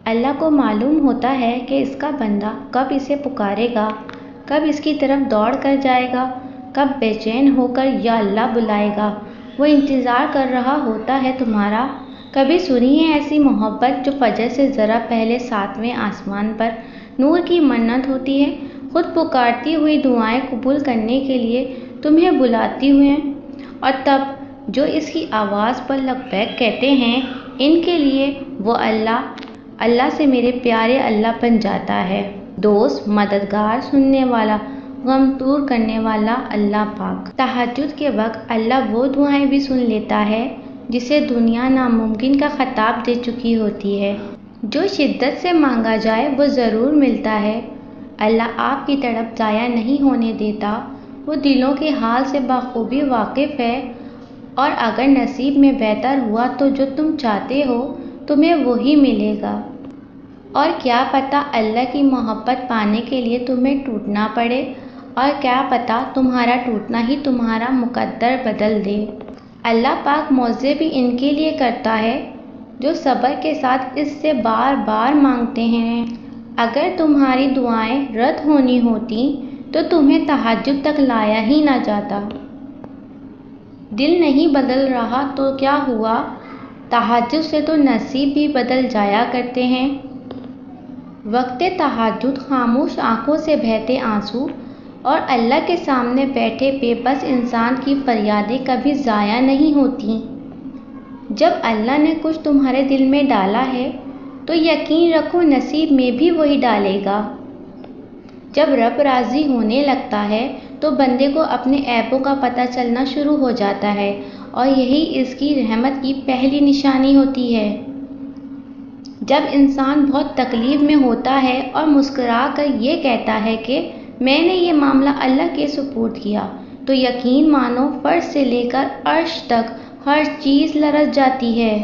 اللہ کو معلوم ہوتا ہے کہ اس کا بندہ کب اسے پکارے گا، کب اس کی طرف دوڑ کر جائے گا، کب بے چین ہو کر یا اللہ بلائے گا۔ وہ انتظار کر رہا ہوتا ہے تمہارا۔ کبھی سنی ہے ایسی محبت جو فجر سے ذرا پہلے 7ویں آسمان پر نور کی منت ہوتی ہے، خود پکارتی ہوئی دعائیں قبول کرنے کے لیے تمہیں بلاتی ہوئے، اور تب جو اس کی آواز پر لبیک کہتے ہیں، ان کے لیے وہ اللہ سے میرے پیارے اللہ بن جاتا ہے۔ دوست، مددگار، سننے والا، غم دور کرنے والا اللہ پاک۔ تہجد کے وقت اللہ وہ دعائیں بھی سن لیتا ہے جسے دنیا ناممکن کا خطاب دے چکی ہوتی ہے۔ جو شدت سے مانگا جائے وہ ضرور ملتا ہے۔ اللہ آپ کی تڑپ ضائع نہیں ہونے دیتا۔ وہ دلوں کے حال سے بخوبی واقف ہے، اور اگر نصیب میں بہتر ہوا تو جو تم چاہتے ہو تمہیں وہی ملے گا۔ اور کیا پتہ اللہ کی محبت پانے کے لیے تمہیں ٹوٹنا پڑے، اور کیا پتہ تمہارا ٹوٹنا ہی تمہارا مقدر بدل دے۔ اللہ پاک معاوضے بھی ان کے لیے کرتا ہے جو صبر کے ساتھ اس سے بار بار مانگتے ہیں۔ اگر تمہاری دعائیں رد ہونی ہوتی تو تمہیں تہجد تک لایا ہی نہ جاتا۔ دل نہیں بدل رہا تو کیا ہوا، تہجد سے تو نصیب بھی بدل جایا کرتے ہیں۔ وقت تہجد خاموش آنکھوں سے بہتے آنسو اور اللہ کے سامنے بیٹھے بے بس انسان کی فریادیں کبھی ضائع نہیں ہوتی۔ جب اللہ نے کچھ تمہارے دل میں ڈالا ہے تو یقین رکھو نصیب میں بھی وہی ڈالے گا۔ جب رب راضی ہونے لگتا ہے تو بندے کو اپنے عیبوں کا پتہ چلنا شروع ہو جاتا ہے، اور یہی اس کی رحمت کی پہلی نشانی ہوتی ہے۔ جب انسان بہت تکلیف میں ہوتا ہے اور مسکرا کر یہ کہتا ہے کہ میں نے یہ معاملہ اللہ کے سپرد کیا، تو یقین مانو فرش سے لے کر عرش تک ہر چیز لرز جاتی ہے۔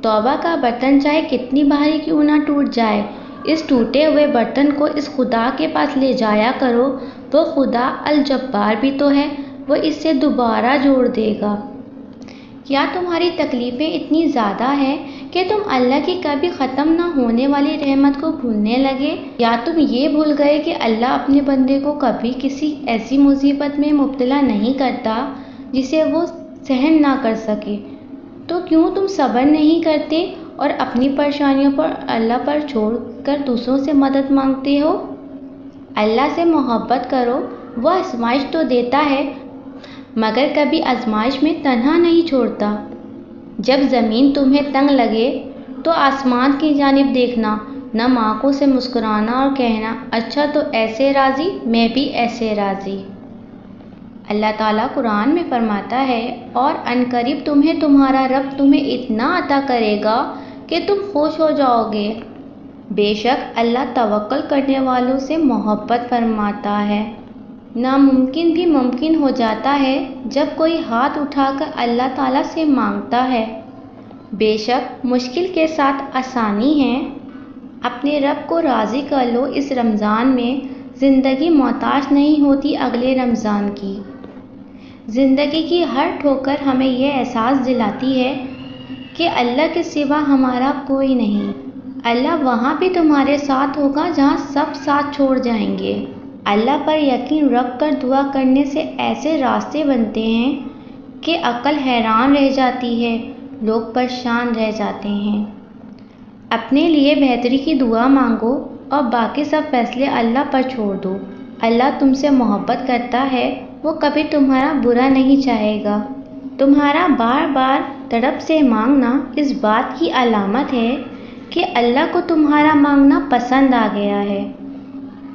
توبہ کا برتن چاہے کتنی بھاری کیوں نہ ٹوٹ جائے، اس ٹوٹے ہوئے برتن کو اس خدا کے پاس لے جایا کرو، وہ خدا الجبار بھی تو ہے، وہ اس سے دوبارہ جوڑ دے گا۔ کیا تمہاری تکلیفیں اتنی زیادہ ہیں کہ تم اللہ کی کبھی ختم نہ ہونے والی رحمت کو بھولنے لگے؟ یا تم یہ بھول گئے کہ اللہ اپنے بندے کو کبھی کسی ایسی مصیبت میں مبتلا نہیں کرتا جسے وہ سہن نہ کر سکے؟ تو کیوں تم صبر نہیں کرتے اور اپنی پریشانیوں پر اللہ پر چھوڑ کر دوسروں سے مدد مانگتے ہو؟ اللہ سے محبت کرو، وہ آزمائش تو دیتا ہے مگر کبھی آزمائش میں تنہا نہیں چھوڑتا۔ جب زمین تمہیں تنگ لگے تو آسمان کی جانب دیکھنا، نم آنکھوں سے مسکرانا اور کہنا اچھا تو ایسے راضی، میں بھی ایسے راضی۔ اللہ تعالیٰ قرآن میں فرماتا ہے اور عنقریب تمہیں تمہارا رب تمہیں اتنا عطا کرے گا کہ تم خوش ہو جاؤ گے۔ بے شک اللہ توکل کرنے والوں سے محبت فرماتا ہے۔ ناممکن بھی ممکن ہو جاتا ہے جب کوئی ہاتھ اٹھا کر اللہ تعالیٰ سے مانگتا ہے۔ بے شک مشکل کے ساتھ آسانی ہے۔ اپنے رب کو راضی کر لو۔ اس رمضان میں زندگی محتاج نہیں ہوتی اگلے رمضان کی۔ زندگی کی ہر ٹھوکر ہمیں یہ احساس دلاتی ہے کہ اللہ کے سوا ہمارا کوئی نہیں۔ اللہ وہاں بھی تمہارے ساتھ ہوگا جہاں سب ساتھ چھوڑ جائیں گے۔ اللہ پر یقین رکھ کر دعا کرنے سے ایسے راستے بنتے ہیں کہ عقل حیران رہ جاتی ہے، لوگ پریشان رہ جاتے ہیں۔ اپنے لیے بہتری کی دعا مانگو اور باقی سب فیصلے اللہ پر چھوڑ دو۔ اللہ تم سے محبت کرتا ہے، وہ کبھی تمہارا برا نہیں چاہے گا۔ تمہارا بار بار تڑپ سے مانگنا اس بات کی علامت ہے کہ اللہ کو تمہارا مانگنا پسند آ گیا ہے،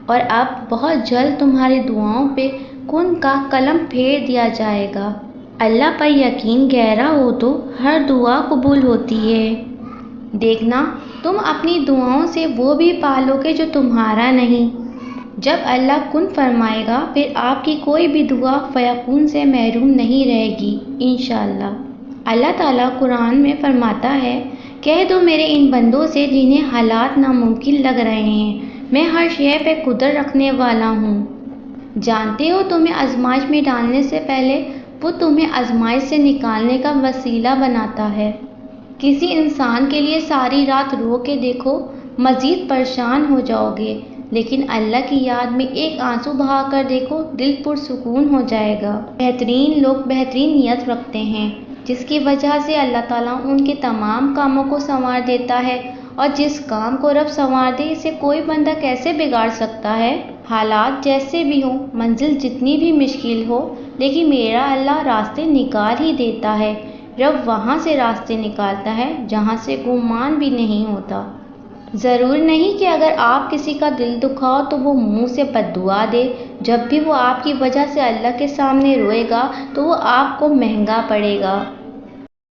اور اب بہت جلد تمہاری دعاؤں پہ کن کا قلم پھیر دیا جائے گا۔ اللہ پر یقین گہرا ہو تو ہر دعا قبول ہوتی ہے۔ دیکھنا تم اپنی دعاؤں سے وہ بھی پالو گے جو تمہارا نہیں۔ جب اللہ کن فرمائے گا پھر آپ کی کوئی بھی دعا فیکون سے محروم نہیں رہے گی انشاءاللہ۔ اللہ تعالیٰ قرآن میں فرماتا ہے کہہ دو میرے ان بندوں سے جنہیں حالات ناممکن لگ رہے ہیں، میں ہر شے پہ قدرت رکھنے والا ہوں۔ جانتے ہو تمہیں آزمائش میں ڈالنے سے پہلے وہ تمہیں آزمائش سے نکالنے کا وسیلہ بناتا ہے۔ کسی انسان کے لیے ساری رات رو کے دیکھو، مزید پریشان ہو جاؤ گے، لیکن اللہ کی یاد میں ایک آنسو بہا کر دیکھو، دل پرسکون ہو جائے گا۔ بہترین لوگ بہترین نیت رکھتے ہیں، جس کی وجہ سے اللہ تعالیٰ ان کے تمام کاموں کو سنوار دیتا ہے، اور جس کام کو رب سنوار دے اسے کوئی بندہ کیسے بگاڑ سکتا ہے؟ حالات جیسے بھی ہوں، منزل جتنی بھی مشکل ہو، لیکن میرا اللہ راستے نکال ہی دیتا ہے۔ رب وہاں سے راستے نکالتا ہے جہاں سے گمان بھی نہیں ہوتا۔ ضرور نہیں کہ اگر آپ کسی کا دل دکھاؤ تو وہ منہ سے بد دعا دے۔ جب بھی وہ آپ کی وجہ سے اللہ کے سامنے روئے گا تو وہ آپ کو مہنگا پڑے گا۔